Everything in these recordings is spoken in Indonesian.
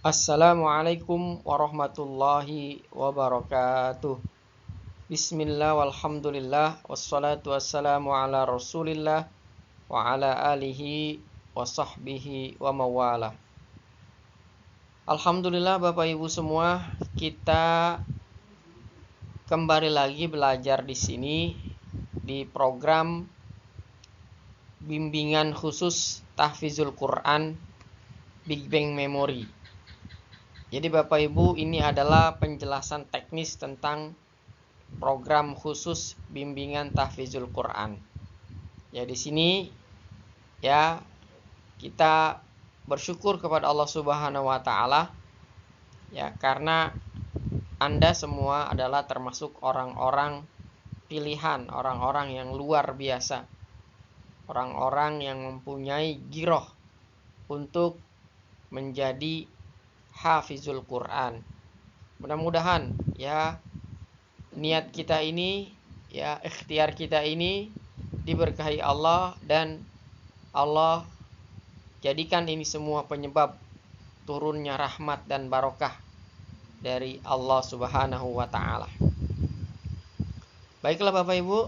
Assalamualaikum warahmatullahi wabarakatuh. Bismillah walhamdulillah wassalatu wassalamu ala rasulillah wa ala alihi wa sahbihi wa mawalah. Alhamdulillah Bapak Ibu semua, kita kembali lagi belajar di sini di program bimbingan khusus tahfizul Quran Big Bang Memory. Jadi Bapak Ibu, ini adalah penjelasan teknis tentang program khusus bimbingan tahfizul Quran. Ya, di sini ya kita bersyukur kepada Allah Subhanahu wa taala ya, karena Anda semua adalah termasuk orang-orang pilihan, orang-orang yang luar biasa. Orang-orang yang mempunyai giroh untuk menjadi hafizul Quran. Mudah-mudahan ya niat kita ini, ya ikhtiar kita ini diberkahi Allah, dan Allah jadikan ini semua penyebab turunnya rahmat dan barokah dari Allah Subhanahu wa taala. Baiklah Bapak Ibu,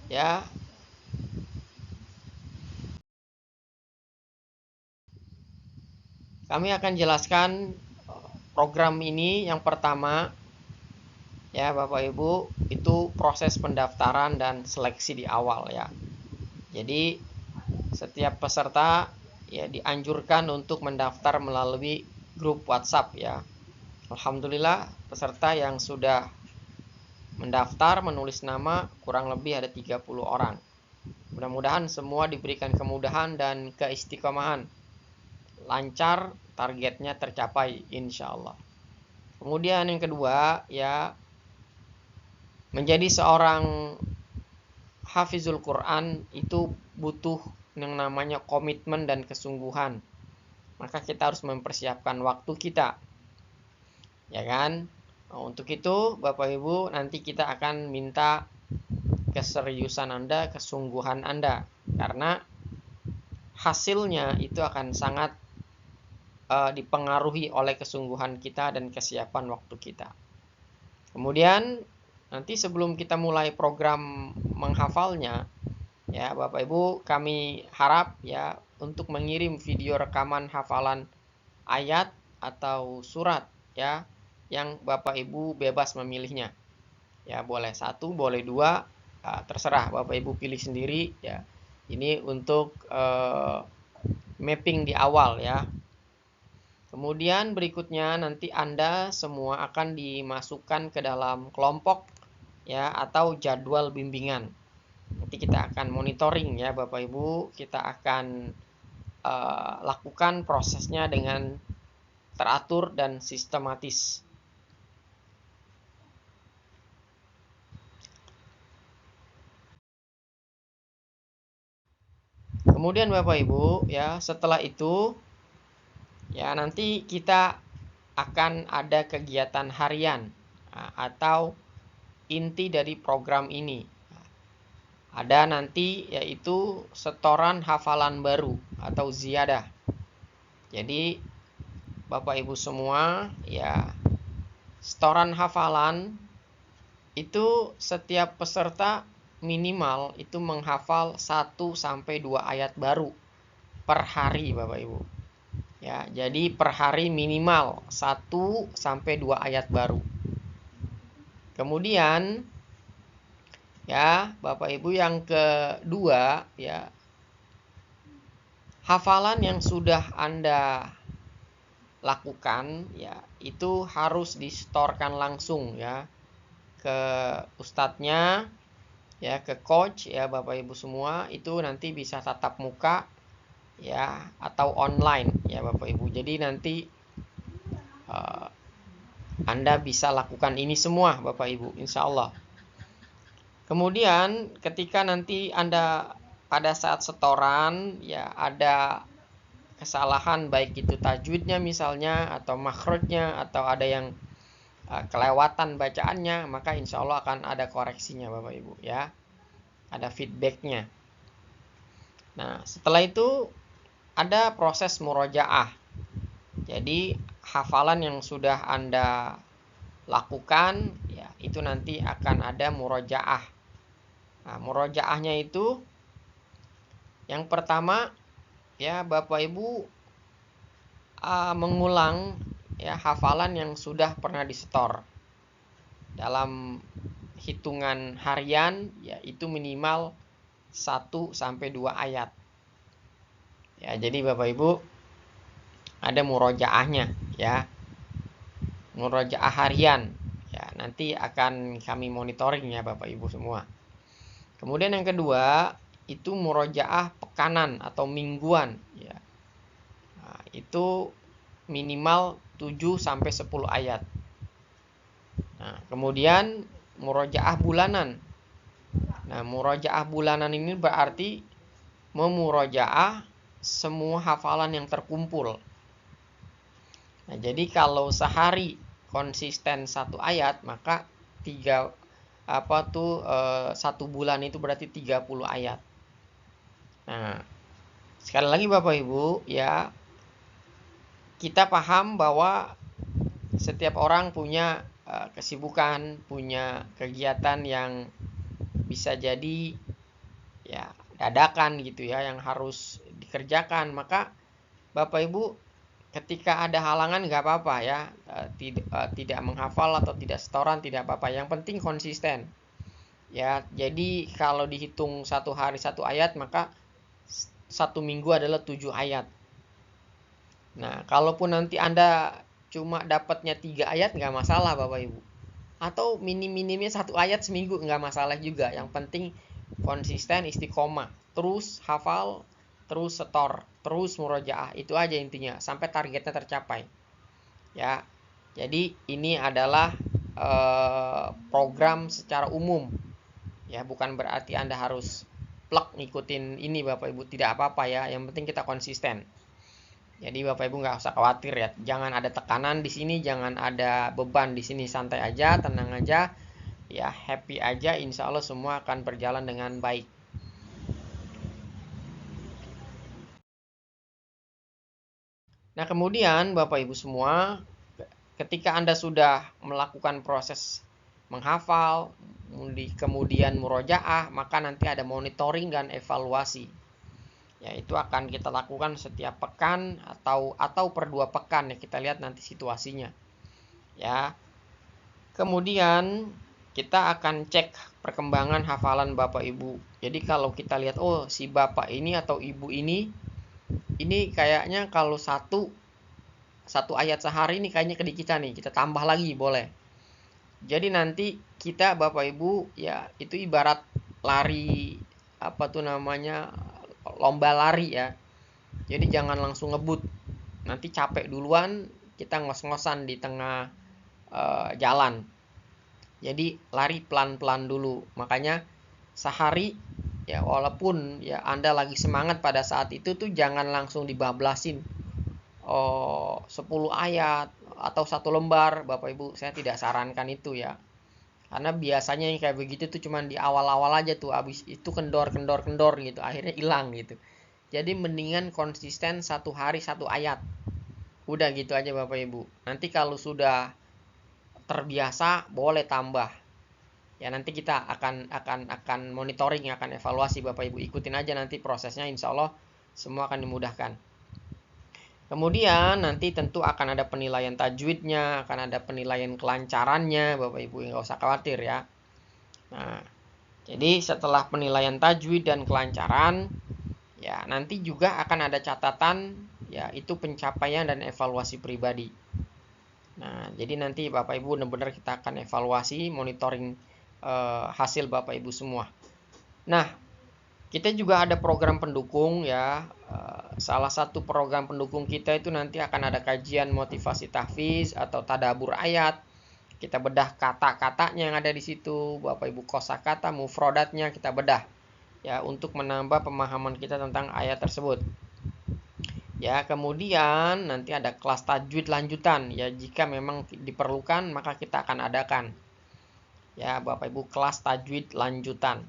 ya kami akan jelaskan program ini. Yang pertama ya Bapak Ibu, itu proses pendaftaran dan seleksi di awal ya. Jadi setiap peserta ya dianjurkan untuk mendaftar melalui grup WhatsApp ya. Alhamdulillah peserta yang sudah mendaftar menulis nama kurang lebih ada 30 orang. Mudah-mudahan semua diberikan kemudahan dan keistiqomahan. Lancar, targetnya tercapai insya Allah. Kemudian yang kedua ya, menjadi seorang hafizul Quran itu butuh yang namanya komitmen dan kesungguhan. Maka kita harus mempersiapkan waktu kita, ya kan? Nah, untuk itu Bapak Ibu, nanti kita akan minta keseriusan Anda, kesungguhan Anda, karena hasilnya itu akan sangat dipengaruhi oleh kesungguhan kita dan kesiapan waktu kita. Kemudian nanti sebelum kita mulai program menghafalnya ya Bapak Ibu, kami harap ya untuk mengirim video rekaman hafalan ayat atau surat ya, yang Bapak Ibu bebas memilihnya. Ya boleh 1, boleh 2, terserah Bapak Ibu pilih sendiri ya. Ini untuk mapping di awal ya. Kemudian berikutnya nanti Anda semua akan dimasukkan ke dalam kelompok ya atau jadwal bimbingan. Nanti kita akan monitoring ya Bapak Ibu, kita akan lakukan prosesnya dengan teratur dan sistematis. Kemudian Bapak Ibu ya, setelah itu ya nanti kita akan ada kegiatan harian atau inti dari program ini. Ada nanti yaitu setoran hafalan baru atau ziyadah. Jadi Bapak Ibu semua ya, setoran hafalan itu setiap peserta minimal itu menghafal 1 sampai 2 ayat baru per hari Bapak Ibu. Ya, jadi per hari minimal 1 sampai 2 ayat baru. Kemudian ya, Bapak Ibu, yang kedua ya, hafalan yang sudah Anda lakukan ya, itu harus disetorkan langsung ya ke ustadznya ya, ke coach ya Bapak Ibu semua. Itu nanti bisa tatap muka ya atau online ya Bapak Ibu. Jadi nanti Anda bisa lakukan ini semua Bapak Ibu, insya Allah. Kemudian ketika nanti Anda pada saat setoran ya ada kesalahan, baik itu tajwidnya misalnya atau makhrajnya, atau ada yang kelewatan bacaannya, maka insya Allah akan ada koreksinya Bapak Ibu ya, ada feedbacknya. Nah setelah itu ada proses murojaah Jadi hafalan yang sudah Anda lakukan ya itu nanti akan ada murojaah. Nah, murojaahnya itu yang pertama ya Bapak Ibu mengulang ya hafalan yang sudah pernah disetor dalam hitungan harian, yaitu minimal 1 sampai 2 ayat. Ya, jadi Bapak Ibu ada murojaahnya ya. Murojaah harian. Ya, nanti akan kami monitoring ya Bapak Ibu semua. Kemudian yang kedua, itu murojaah pekanan atau mingguan ya. Nah, itu minimal 7 sampai 10 ayat. Nah, kemudian murojaah bulanan. Nah, murojaah bulanan ini berarti memurojaah semua hafalan yang terkumpul. Nah, jadi kalau sehari konsisten 1 ayat, maka 1 bulan itu berarti 30 ayat. Nah, sekali lagi Bapak Ibu, ya kita paham bahwa setiap orang punya kesibukan, punya kegiatan yang bisa jadi ya dadakan gitu ya, yang harus dikerjakan. Maka Bapak Ibu ketika ada halangan nggak apa-apa ya, tidak menghafal atau tidak setoran tidak apa-apa, yang penting konsisten ya. Jadi kalau dihitung 1 hari 1 ayat, maka 1 minggu adalah 7 ayat. Nah, kalaupun nanti Anda cuma dapatnya 3 ayat nggak masalah Bapak Ibu, atau minim-minimnya 1 ayat seminggu nggak masalah juga. Yang penting konsisten, istiqomah, terus hafal, terus setor, terus murojaah. Itu aja intinya sampai targetnya tercapai ya. Jadi ini adalah program secara umum ya, bukan berarti Anda harus plek ngikutin ini Bapak Ibu, tidak apa-apa ya, yang penting kita konsisten. Jadi Bapak Ibu nggak usah khawatir ya, jangan ada tekanan di sini, jangan ada beban di sini, santai aja, tenang aja, ya happy aja, insya Allah semua akan berjalan dengan baik. Nah kemudian Bapak Ibu semua, ketika Anda sudah melakukan proses menghafal, kemudian murojaah, maka nanti ada monitoring dan evaluasi. Ya, itu akan kita lakukan setiap pekan atau per 2 pekan ya, kita lihat nanti situasinya. Ya. Kemudian kita akan cek perkembangan hafalan Bapak Ibu. Jadi kalau kita lihat oh si Bapak ini atau Ibu ini kayaknya kalau satu ayat sehari ini kayaknya kedikitan nih, kita tambah lagi boleh. Jadi nanti kita Bapak Ibu ya itu ibarat lari lomba lari ya. Jadi jangan langsung ngebut. Nanti capek duluan, kita ngos-ngosan di tengah jalan. Jadi lari pelan-pelan dulu. Makanya sehari ya walaupun ya Anda lagi semangat pada saat itu tuh jangan langsung dibablasin 10 ayat atau 1 lembar. Bapak Ibu, saya tidak sarankan itu ya. Karena biasanya yang kayak begitu tuh cuman di awal-awal aja tuh, abis itu kendor gitu, akhirnya hilang gitu. Jadi mendingan konsisten 1 hari 1 ayat. Udah gitu aja Bapak Ibu. Nanti kalau sudah terbiasa boleh tambah. Ya nanti kita akan monitoring, akan evaluasi Bapak Ibu. Ikutin aja nanti prosesnya, insya Allah semua akan dimudahkan. Kemudian nanti tentu akan ada penilaian tajwidnya, akan ada penilaian kelancarannya, Bapak Ibu nggak usah khawatir ya. Nah, jadi setelah penilaian tajwid dan kelancaran, ya nanti juga akan ada catatan, yaitu pencapaian dan evaluasi pribadi. Nah, jadi nanti Bapak Ibu benar-benar kita akan evaluasi, monitoring hasil Bapak Ibu semua. Nah, kita juga ada program pendukung ya. Salah satu program pendukung kita itu nanti akan ada kajian motivasi tahfiz atau tadabur ayat. Kita bedah kata-katanya yang ada di situ, Bapak Ibu, kosakata, mufrodatnya kita bedah ya untuk menambah pemahaman kita tentang ayat tersebut. Ya, kemudian nanti ada kelas tajwid lanjutan ya, jika memang diperlukan maka kita akan adakan. Ya, Bapak Ibu, kelas tajwid lanjutan.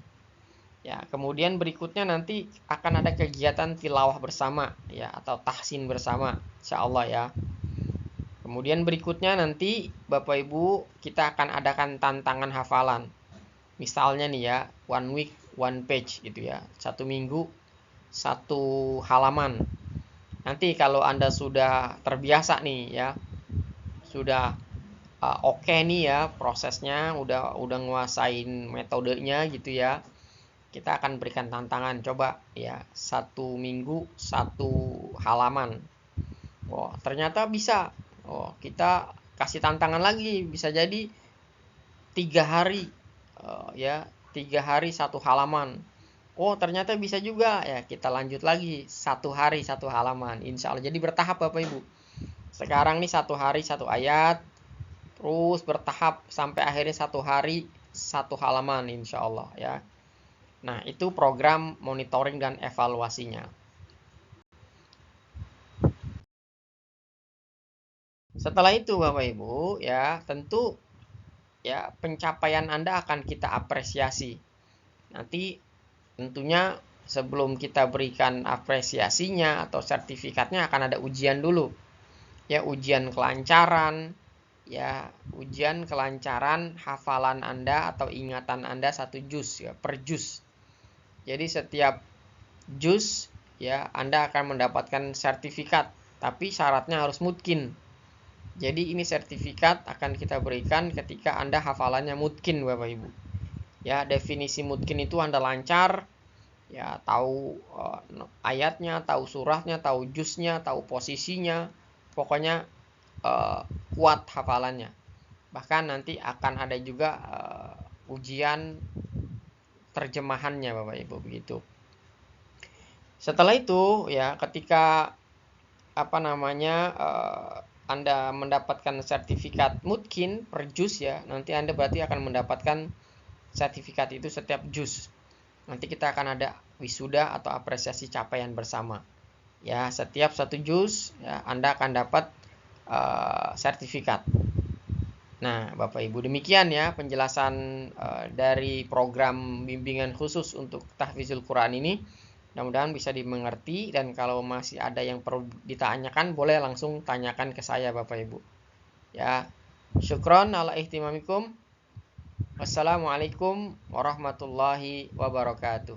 Ya, kemudian berikutnya nanti akan ada kegiatan tilawah bersama ya atau tahsin bersama, insyaallah ya. Kemudian berikutnya nanti Bapak Ibu kita akan adakan tantangan hafalan. Misalnya nih ya, 1 week 1 page gitu ya. 1 minggu 1 halaman. Nanti kalau Anda sudah terbiasa nih ya, sudah oke nih ya prosesnya, udah nguasain metodenya gitu ya. Kita akan berikan tantangan, coba ya 1 minggu 1 halaman. Oh, ternyata bisa. Oh, kita kasih tantangan lagi, bisa jadi 3 hari ya 3 hari 1 halaman. Oh, ternyata bisa juga ya, kita lanjut lagi 1 hari 1 halaman, insya Allah. Jadi bertahap Bapak Ibu. Sekarang nih 1 hari 1 ayat, terus bertahap sampai akhirnya 1 hari 1 halaman, insya Allah ya. Nah, itu program monitoring dan evaluasinya. Setelah itu Bapak Ibu ya, tentu ya pencapaian Anda akan kita apresiasi. Nanti tentunya sebelum kita berikan apresiasinya atau sertifikatnya akan ada ujian dulu. Ya, ujian kelancaran, ya, ujian kelancaran hafalan Anda atau ingatan Anda 1 juz ya, per juz. Jadi setiap juz ya Anda akan mendapatkan sertifikat, tapi syaratnya harus mutkin. Jadi ini sertifikat akan kita berikan ketika Anda hafalannya mutkin Bapak Ibu. Ya, definisi mutkin itu Anda lancar, ya tahu ayatnya, tahu surahnya, tahu juznya, tahu posisinya, pokoknya kuat hafalannya. Bahkan nanti akan ada juga ujian terjemahannya Bapak Ibu begitu. Setelah itu ya ketika Anda mendapatkan sertifikat mutkin per juz ya, nanti Anda berarti akan mendapatkan sertifikat itu setiap juz. Nanti kita akan ada wisuda atau apresiasi capaian bersama. Ya, setiap 1 juz ya Anda akan dapat sertifikat. Nah, Bapak Ibu, demikian ya penjelasan dari program bimbingan khusus untuk tahfizul Quran ini. Mudah-mudahan bisa dimengerti, dan kalau masih ada yang perlu ditanyakan boleh langsung tanyakan ke saya Bapak Ibu. Ya, syukron ala ihtimamikum. Wassalamualaikum warahmatullahi wabarakatuh.